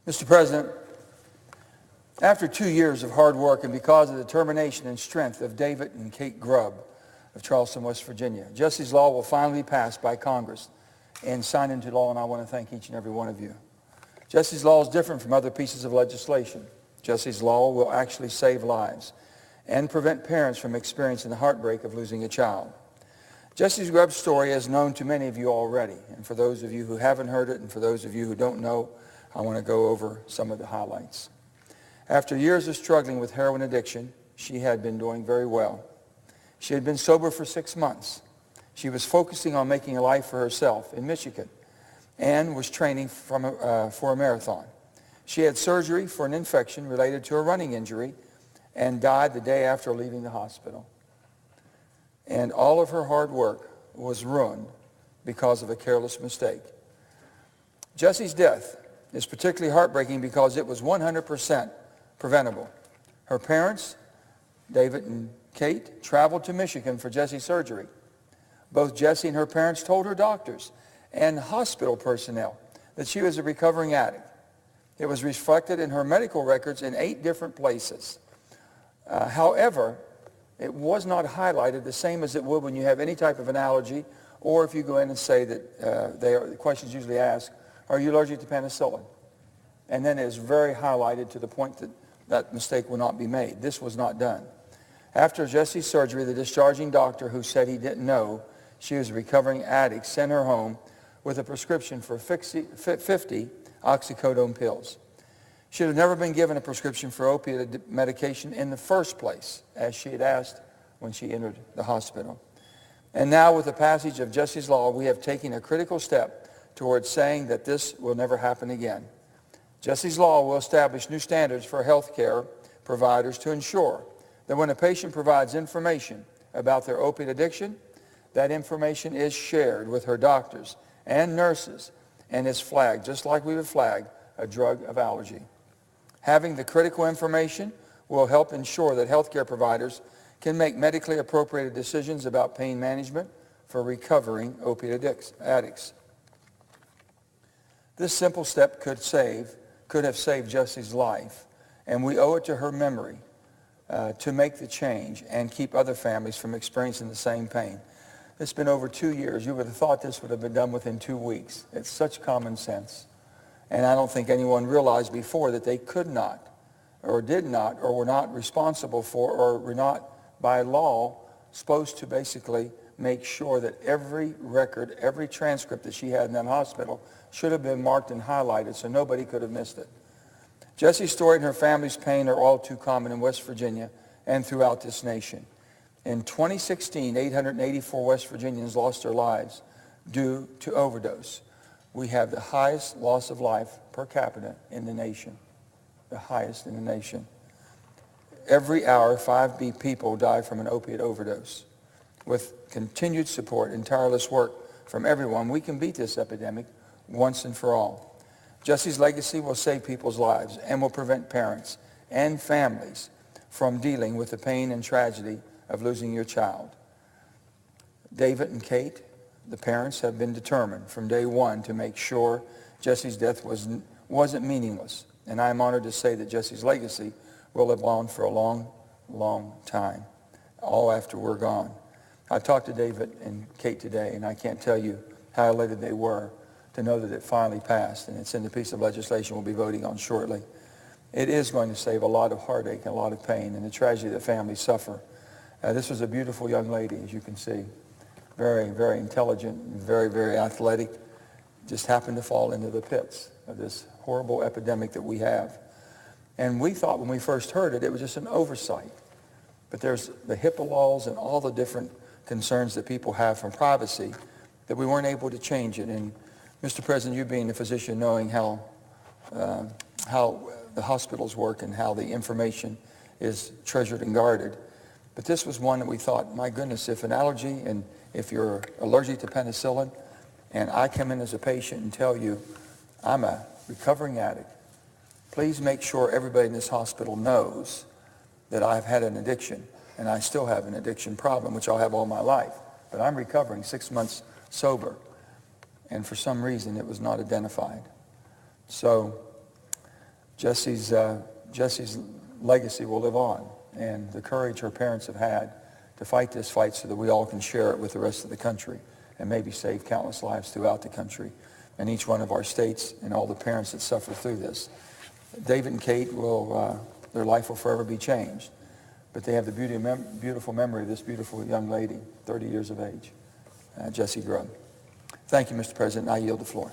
Mr. President, after 2 years of hard work and because of the determination and strength of David and Kate Grubb of Charleston, West Virginia, Jessie's Law will finally be passed by Congress and signed into law, and I want to thank each and every one of you. Jessie's Law is different from other pieces of legislation. Jessie's Law will actually save lives and prevent parents from experiencing the heartbreak of losing a child. Jessie Grubb's story is known to many of you already, and for those of you who haven't heard it and for those of you who don't know, I want to go over some of the highlights. After years of struggling with heroin addiction, she had been doing very well. She had been sober for 6 months. She was focusing on making a life for herself in Michigan and was training for a marathon. She had surgery for an infection related to a running injury and died the day after leaving the hospital. And all of her hard work was ruined because of a careless mistake. Jessie's death is particularly heartbreaking because it was 100% preventable. Her parents, David and Kate, traveled to Michigan for Jessie's surgery. Both Jessie and her parents told her doctors and hospital personnel that she was a recovering addict. It was reflected in her medical records in 8 different places. However, it was not highlighted the same as it would when you have any type of an allergy, or if you go in and say that the questions usually ask, are you allergic to penicillin? And then it is very highlighted to the point that that mistake will not be made. This was not done. After Jessie's surgery, the discharging doctor, who said he didn't know she was a recovering addict, sent her home with a prescription for 50 oxycodone pills. She had never been given a prescription for opiate medication in the first place, as she had asked when she entered the hospital. And now, with the passage of Jessie's Law, we have taken a critical step towards saying that this will never happen again. Jessie's Law will establish new standards for health care providers to ensure that when a patient provides information about their opiate addiction, that information is shared with her doctors and nurses and is flagged, just like we would flag a drug of allergy. Having the critical information will help ensure that healthcare providers can make medically appropriate decisions about pain management for recovering opiate addicts. This simple step could have saved Jessie's life, and we owe it to her memory to make the change and keep other families from experiencing the same pain. It's been over 2 years. You would have thought this would have been done within 2 weeks. It's such common sense. And I don't think anyone realized before that they could not or did not or were not responsible for or were not by law supposed to basically make sure that every record, every transcript that she had in that hospital should have been marked and highlighted so nobody could have missed it. Jessie's story and her family's pain are all too common in West Virginia and throughout this nation. In 2016, 884 West Virginians lost their lives due to overdose. We have the highest loss of life per capita in the nation, the highest in the nation. Every hour, 5 people die from an opiate overdose. With continued support and tireless work from everyone, we can beat this epidemic once and for all. Jessie's legacy will save people's lives and will prevent parents and families from dealing with the pain and tragedy of losing your child. David and Kate, the parents, have been determined from day one to make sure Jessie's death wasn't meaningless. And I am honored to say that Jessie's legacy will live on for a long, long time, all after we're gone. I talked to David and Kate today, and I can't tell you how elated they were to know that it finally passed, and it's in the piece of legislation we'll be voting on shortly. It is going to save a lot of heartache and a lot of pain and the tragedy that families suffer. This was a beautiful young lady, as you can see. Very, very intelligent, very, very athletic. Just happened to fall into the pits of this horrible epidemic that we have. And we thought when we first heard it, it was just an oversight. But there's the HIPAA laws and all the different concerns that people have from privacy that we weren't able to change it. And Mr. President, you being a physician, knowing how the hospitals work and how the information is treasured and guarded. But this was one that we thought, my goodness, if an allergy and if you're allergic to penicillin and I come in as a patient and tell you I'm a recovering addict, please make sure everybody in this hospital knows that I've had an addiction and I still have an addiction problem, which I'll have all my life. But I'm recovering 6 months sober. And for some reason, it was not identified. So Jessie's legacy will live on, and the courage her parents have had to fight this fight so that we all can share it with the rest of the country and maybe save countless lives throughout the country and each one of our states and all the parents that suffer through this. David and Kate their life will forever be changed, but they have the beautiful memory of this beautiful young lady, 30 years of age, Jessie Grubb. Thank you, Mr. President. I yield the floor.